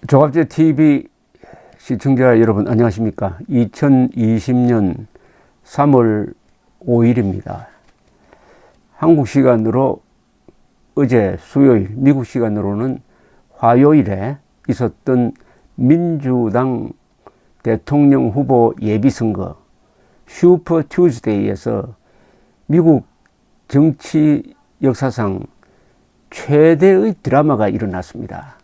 조갑제 TV 시청자 여러분 안녕하십니까? 2020년 3월 5일입니다. 한국 시간으로 어제 수요일, 미국 시간으로는 화요일에 있었던 민주당 대통령 후보 예비선거 슈퍼 투즈데이에서 미국 정치 역사상 최대의 드라마가 일어났습니다.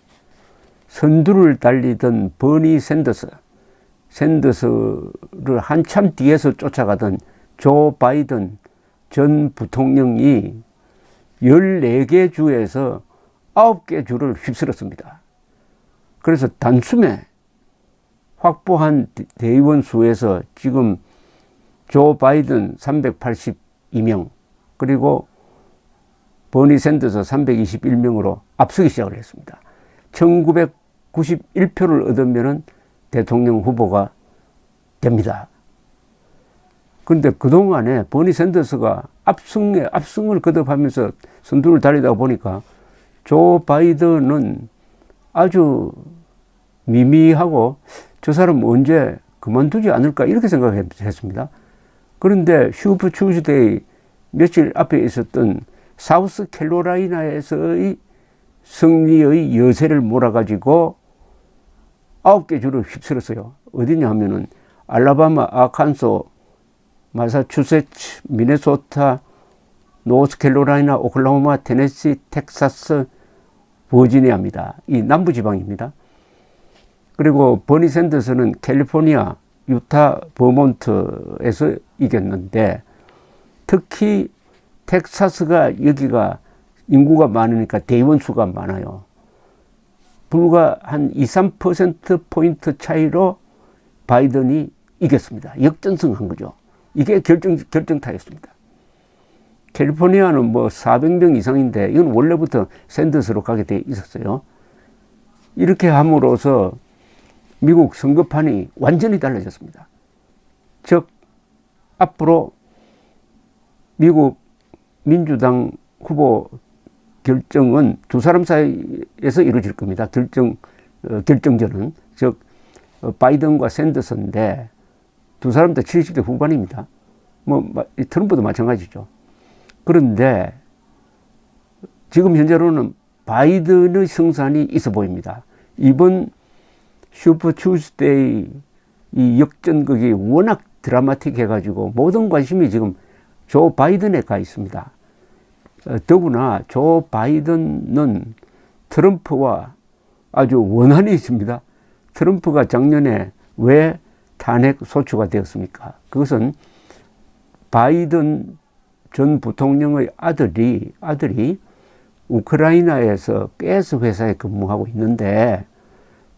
선두를 달리던 버니 샌더스를 한참 뒤에서 쫓아가던 조 바이든 전 부통령이 14개 주에서 9개 주를 휩쓸었습니다. 그래서 단숨에 확보한 대의원 수에서 지금 조 바이든 382명 그리고 버니 샌더스 321명으로 앞서기 시작을 했습니다. 1991표를 얻으면 대통령 후보가 됩니다. 그런데 그동안에 버니 샌더스가 압승을 거듭하면서 선두를 달리다 보니까 조 바이든은 아주 미미하고 저 사람 언제 그만두지 않을까 이렇게 생각했습니다. 그런데 슈퍼 투즈데이 며칠 앞에 있었던 사우스 캐롤라이나에서의 승리의 여세를 몰아가지고 9개 주를 휩쓸었어요. 어디냐 하면은 알라바마, 아칸소, 마사추세츠, 미네소타, 노스캐롤라이나, 오클라호마, 테네시, 텍사스, 버지니아입니다. 이 남부지방입니다. 그리고 버니 샌더스는 캘리포니아, 유타, 버몬트에서 이겼는데 특히 텍사스가 여기가 인구가 많으니까 대의원 수가 많아요. 불과 한 2~3%포인트 차이로 바이든이 이겼습니다. 역전승한 거죠. 이게 결정타였습니다. 캘리포니아는 뭐 400명 이상인데 이건 원래부터 샌더스로 가게 돼 있었어요. 이렇게 함으로써 미국 선거판이 완전히 달라졌습니다. 즉 앞으로 미국 민주당 후보 결정은 두 사람 사이에서 이루어질 겁니다. 결정전은. 즉, 바이든과 샌더스인데 두 사람 다 70대 후반입니다. 트럼프도 마찬가지죠. 그런데 지금 현재로는 바이든의 승산이 있어 보입니다. 이번 슈퍼 투즈데이 이 역전극이 워낙 드라마틱해가지고 모든 관심이 지금 조 바이든에 가 있습니다. 더구나 조 바이든은 트럼프와 아주 원한이 있습니다. 트럼프가 작년에 왜 탄핵 소추가 되었습니까? 그것은 바이든 전 부통령의 아들이 우크라이나에서 가스 회사에 근무하고 있는데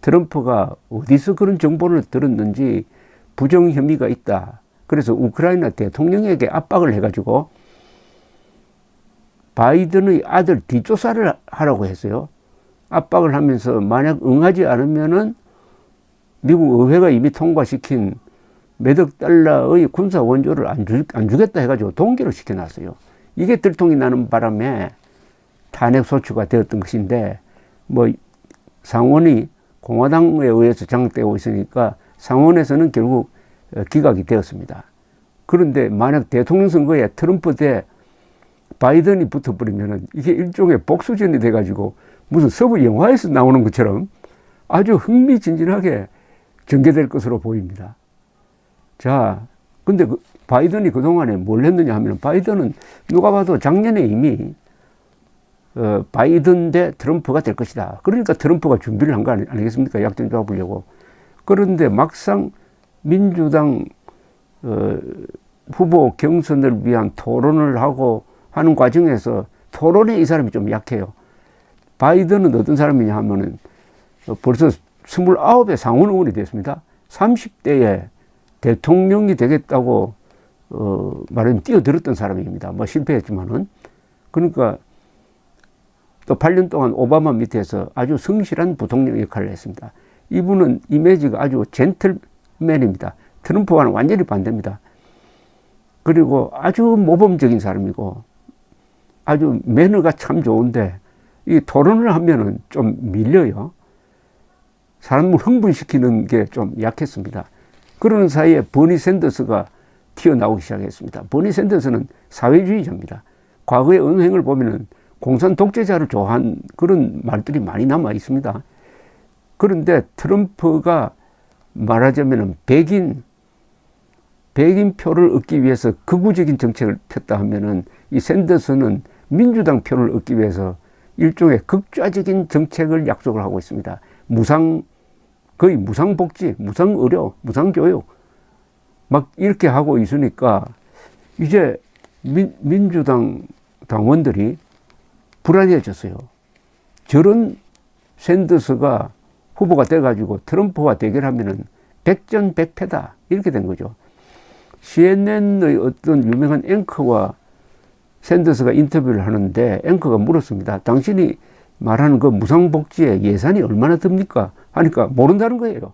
트럼프가 어디서 그런 정보를 들었는지 부정 혐의가 있다. 그래서 우크라이나 대통령에게 압박을 해가지고 바이든의 아들 뒷조사를 하라고 했어요. 압박을 하면서 만약 응하지 않으면은 미국 의회가 이미 통과시킨 몇억 달러의 군사 원조를 안 주겠다 해가지고 동결을 시켜놨어요. 이게 들통이 나는 바람에 탄핵 소추가 되었던 것인데 상원이 공화당에 의해서 장악되고 있으니까 상원에서는 결국 기각이 되었습니다. 그런데 만약 대통령 선거에 트럼프 대 바이든이 붙어버리면 이게 일종의 복수전이 돼가지고 무슨 서부 영화에서 나오는 것처럼 아주 흥미진진하게 전개될 것으로 보입니다. 자, 근데 바이든이 그동안에 뭘 했느냐 하면 바이든은 누가 봐도 작년에 이미 바이든 대 트럼프가 될 것이다. 그러니까 트럼프가 준비를 한 거 아니겠습니까? 약점 잡으려고. 그런데 막상 민주당 후보 경선을 위한 토론을 하고 하는 과정에서 토론에 이 사람이 좀 약해요. 바이든은 어떤 사람이냐 하면은 벌써 29의 상원 의원이 됐습니다. 30대에 대통령이 되겠다고 말하면 뛰어들었던 사람입니다. 실패했지만은. 그러니까 또 8년 동안 오바마 밑에서 아주 성실한 부통령 역할을 했습니다. 이분은 이미지가 아주 젠틀맨입니다. 트럼프와는 완전히 반대입니다. 그리고 아주 모범적인 사람이고 아주 매너가 참 좋은데 이 토론을 하면은 좀 밀려요. 사람을 흥분시키는 게 좀 약했습니다. 그러는 사이에 버니 샌더스가 튀어나오기 시작했습니다. 버니 샌더스는 사회주의자입니다. 과거의 언행을 보면은 공산 독재자를 좋아한 그런 말들이 많이 남아 있습니다. 그런데 트럼프가 말하자면은 백인 표를 얻기 위해서 극우적인 정책을 폈다 하면은 이 샌더스는 민주당 표를 얻기 위해서 일종의 극좌적인 정책을 약속을 하고 있습니다. 거의 무상복지, 무상의료, 무상교육 막 이렇게 하고 있으니까 이제 민주당 당원들이 불안해졌어요. 저런 샌더스가 후보가 돼가지고 트럼프와 대결하면은 백전백패다 이렇게 된 거죠. CNN의 어떤 유명한 앵커와 샌더스가 인터뷰를 하는데 앵커가 물었습니다. 당신이 말하는 그 무상복지에 예산이 얼마나 듭니까? 하니까 모른다는 거예요.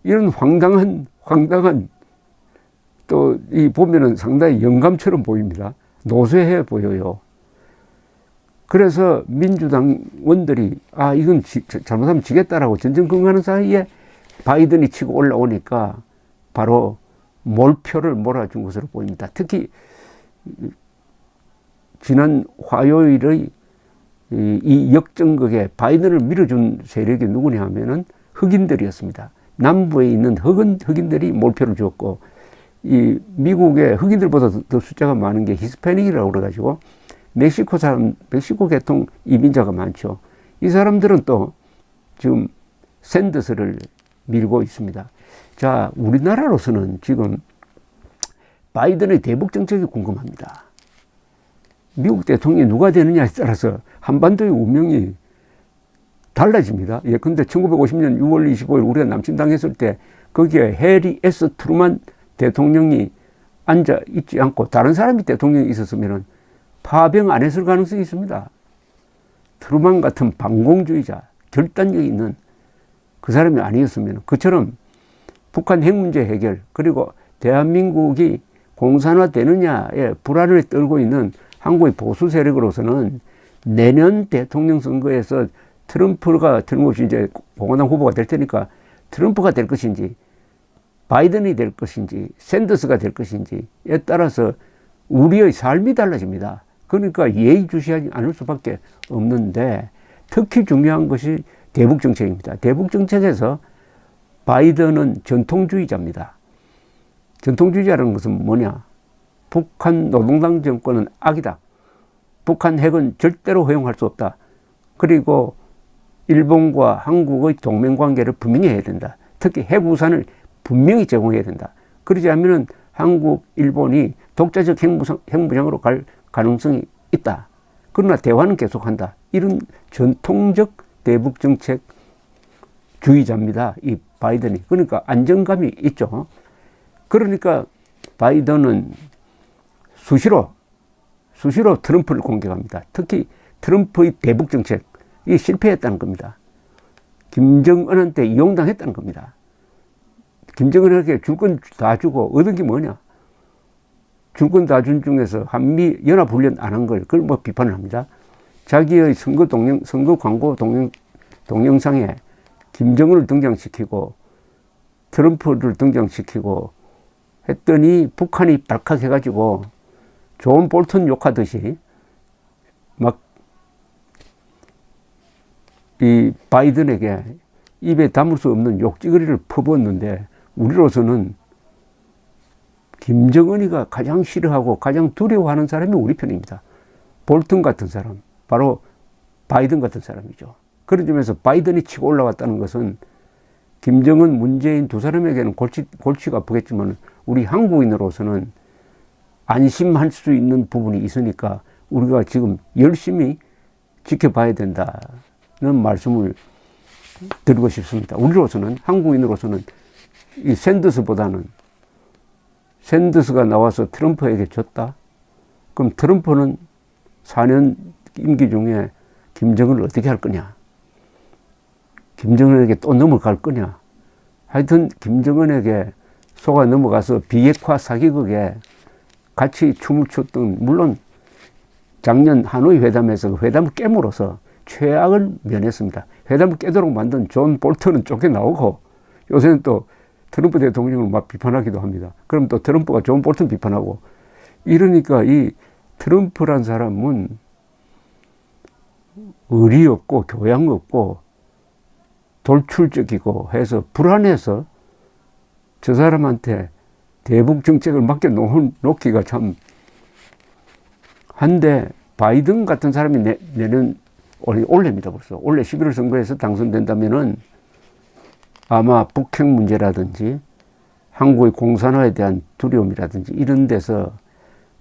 이런 황당한 또 이 보면은 상당히 영감처럼 보입니다. 노쇠해 보여요. 그래서 민주당원들이 이건 잘못하면 지겠다라고 전전긍긍하는 사이에 바이든이 치고 올라오니까 바로 몰표를 몰아준 것으로 보입니다. 특히 지난 화요일의 이 역전극에 바이든을 밀어준 세력이 누구냐 하면은 흑인들이었습니다. 남부에 있는 흑인들이 몰표를 주었고, 이 미국의 흑인들보다 더 숫자가 많은 게 히스패닉이라고 그래가지고 멕시코 계통 이민자가 많죠. 이 사람들은 또 지금 샌더스를 밀고 있습니다. 자, 우리나라로서는 지금 바이든의 대북 정책이 궁금합니다. 미국 대통령이 누가 되느냐에 따라서 한반도의 운명이 달라집니다. 근데 1950년 6월 25일 우리가 남침당했을 때 거기에 해리 S. 트루만 대통령이 앉아 있지 않고 다른 사람이 대통령이 있었으면 파병 안 했을 가능성이 있습니다. 트루만 같은 반공주의자, 결단력이 있는 그 사람이 아니었으면, 그처럼 북한 핵 문제 해결, 그리고 대한민국이 공산화되느냐에 불안을 떨고 있는 한국의 보수 세력으로서는 내년 대통령 선거에서 트럼프가 틀림없이 이제 공화당 후보가 될 테니까 트럼프가 될 것인지, 바이든이 될 것인지, 샌더스가 될 것인지에 따라서 우리의 삶이 달라집니다. 그러니까 예의주시하지 않을 수밖에 없는데, 특히 중요한 것이 대북 정책입니다. 대북 정책에서 바이든은 전통주의자입니다. 전통주의자라는 것은 뭐냐? 북한 노동당 정권은 악이다. 북한 핵은 절대로 허용할 수 없다. 그리고 일본과 한국의 동맹관계를 분명히 해야 된다. 특히 핵우산을 분명히 제공해야 된다. 그러지 않으면 한국, 일본이 독자적 핵무장으로 갈 가능성이 있다. 그러나 대화는 계속한다. 이런 전통적 대북정책 주의자입니다. 이 바이든이. 그러니까 안정감이 있죠. 그러니까 바이든은 수시로 트럼프를 공격합니다. 특히 트럼프의 대북정책이 실패했다는 겁니다. 김정은한테 이용당했다는 겁니다. 김정은에게 줄 건 다 주고 얻은 게 뭐냐? 줄 건 다 준 중에서 한미 연합훈련 안 한 걸, 그걸 뭐 비판을 합니다. 자기의 선거 광고 동영상에 김정은을 등장시키고 트럼프를 등장시키고 했더니 북한이 발칵해가지고 존 볼턴 욕하듯이 막 이 바이든에게 입에 담을 수 없는 욕지거리를 퍼부었는데, 우리로서는 김정은이가 가장 싫어하고 가장 두려워하는 사람이 우리 편입니다. 볼턴 같은 사람, 바로 바이든 같은 사람이죠. 그런 점에서 바이든이 치고 올라왔다는 것은 김정은, 문재인 두 사람에게는 골치가 아프겠지만 우리 한국인으로서는 안심할 수 있는 부분이 있으니까 우리가 지금 열심히 지켜봐야 된다는 말씀을 드리고 싶습니다. 우리로서는, 한국인으로서는 이 샌더스가 나와서 트럼프에게 졌다? 그럼 트럼프는 4년 임기 중에 김정은을 어떻게 할 거냐? 김정은에게 또 넘어갈 거냐? 하여튼 김정은에게 속아 넘어가서 비핵화 사기극에 같이 춤을 췄던, 물론 작년 하노이 회담에서 그 회담을 깨물어서 최악을 면했습니다. 회담을 깨도록 만든 존 볼턴은 쫓겨나오고 요새는 또 트럼프 대통령을 막 비판하기도 합니다. 그럼 또 트럼프가 존 볼턴 비판하고 이러니까 이 트럼프란 사람은 의리 없고 교양 없고 돌출적이고 해서 불안해서 저 사람한테 대북 정책을 맡겨놓기가 참 한데 바이든 같은 사람이 내년 올해입니다. 벌써 올해 11월 선거에서 당선된다면은 아마 북핵 문제라든지 한국의 공산화에 대한 두려움이라든지 이런 데서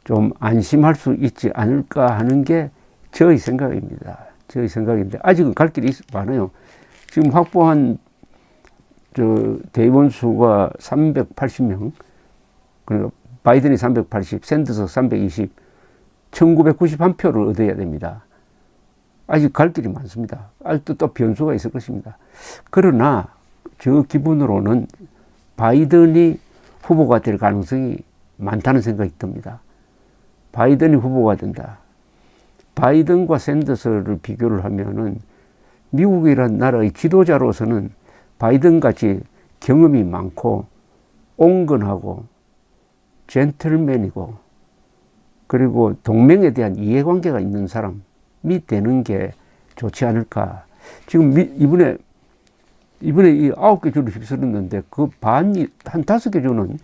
좀 안심할 수 있지 않을까 하는 게 저의 생각입니다. 저의 생각인데 아직은 갈 길이 많아요. 지금 확보한 대의원 수가 380명, 그러니까 바이든이 380, 샌더스 320, 1991표를 얻어야 됩니다. 아직 갈 길이 많습니다. 아직도 또 변수가 있을 것입니다. 그러나 저 기분으로는 바이든이 후보가 될 가능성이 많다는 생각이 듭니다. 바이든이 후보가 된다. 바이든과 샌더스를 비교를 하면은 미국이라는 나라의 지도자로서는 바이든 같이 경험이 많고 온건하고 젠틀맨이고 그리고 동맹에 대한 이해관계가 있는 사람이 되는 게 좋지 않을까. 지금 이번에 이 9개 주를 휩쓸었는데 그 반이 한 5개 주는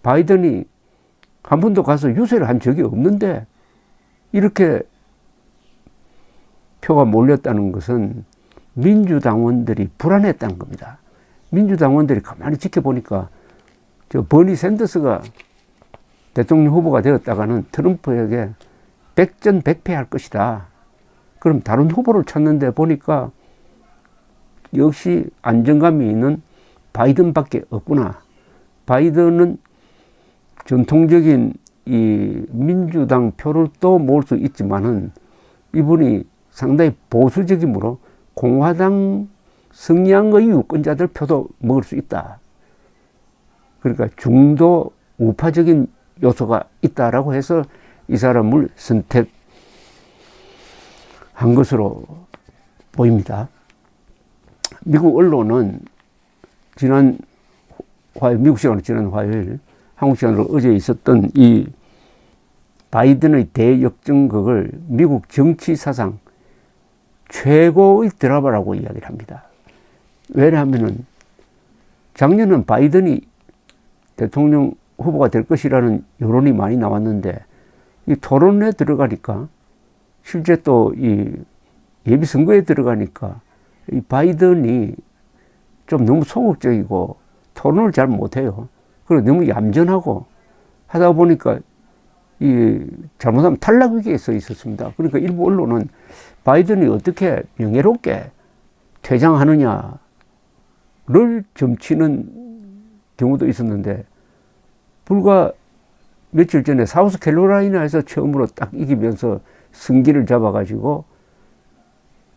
바이든이 한 번도 가서 유세를 한 적이 없는데 이렇게 표가 몰렸다는 것은 민주당원들이 불안했다는 겁니다. 민주당원들이 가만히 지켜보니까 저 버니 샌더스가 대통령 후보가 되었다가는 트럼프에게 백전백패할 것이다. 그럼 다른 후보를 찾는데 보니까 역시 안정감이 있는 바이든밖에 없구나. 바이든은 전통적인 이 민주당 표를 또 모을 수 있지만은 이분이 상당히 보수적이므로 공화당 성향의 유권자들 표도 먹을 수 있다. 그러니까 중도 우파적인 요소가 있다라고 해서 이 사람을 선택한 것으로 보입니다. 미국 언론은 미국 시간으로 지난 화요일, 한국 시간으로 어제 있었던 이 바이든의 대역전극을 미국 정치 사상 최고의 드라마라고 이야기를 합니다. 왜냐하면은 작년은 바이든이 대통령 후보가 될 것이라는 여론이 많이 나왔는데 이 토론에 들어가니까 실제 또 이 예비 선거에 들어가니까 이 바이든이 좀 너무 소극적이고 토론을 잘 못해요. 그리고 너무 얌전하고 하다 보니까 이 잘못하면 탈락 위기에 서 있었습니다. 그러니까 일부 언론은 바이든이 어떻게 명예롭게 퇴장하느냐를 점치는 경우도 있었는데 불과 며칠 전에 사우스 캐롤라이나에서 처음으로 딱 이기면서 승기를 잡아가지고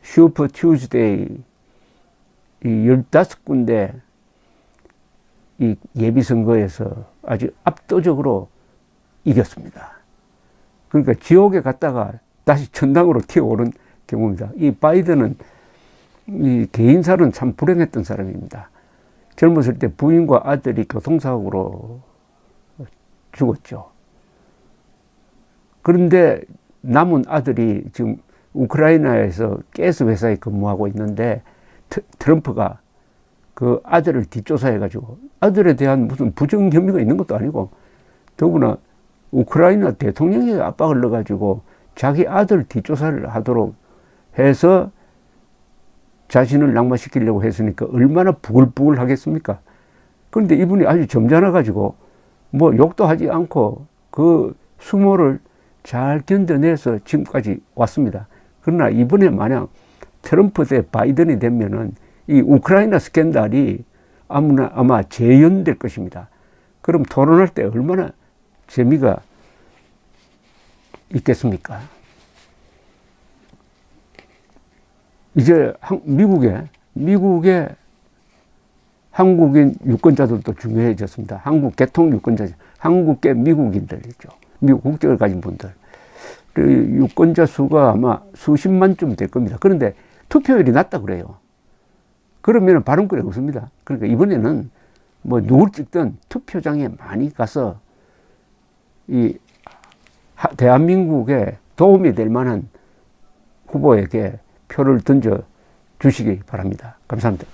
슈퍼 튜즈데이 이 15군데 이 예비선거에서 아주 압도적으로 이겼습니다. 그러니까 지옥에 갔다가 다시 천당으로 튀어오른 경우입니다. 이 바이든은 이 개인사는 참 불행했던 사람입니다. 젊었을 때 부인과 아들이 교통사고로 죽었죠. 그런데 남은 아들이 지금 우크라이나에서 가스 회사에 근무하고 있는데 트럼프가 그 아들을 뒷조사해가지고 아들에 대한 무슨 부정 혐의가 있는 것도 아니고 더구나 우크라이나 대통령에게 압박을 넣어가지고 자기 아들 뒷조사를 하도록 해서 자신을 낙마시키려고 했으니까 얼마나 부글부글 하겠습니까? 그런데 이분이 아주 점잖아가지고 뭐 욕도 하지 않고 그 수모를 잘 견뎌내서 지금까지 왔습니다. 그러나 이번에 만약 트럼프 대 바이든이 되면은 이 우크라이나 스캔들이 아마 재연될 것입니다. 그럼 토론할 때 얼마나 재미가 있겠습니까? 이제 미국의 한국인 유권자들도 중요해졌습니다. 한국 개통 유권자, 한국계 미국인들이죠. 미국 국적을 가진 분들. 유권자 수가 아마 수십만쯤 될 겁니다. 그런데 투표율이 낮다 그래요. 그러면 발언권이 없습니다. 그러니까 이번에는 뭐 누굴 찍든 투표장에 많이 가서 이 대한민국에 도움이 될 만한 후보에게 표를 던져 주시기 바랍니다. 감사합니다.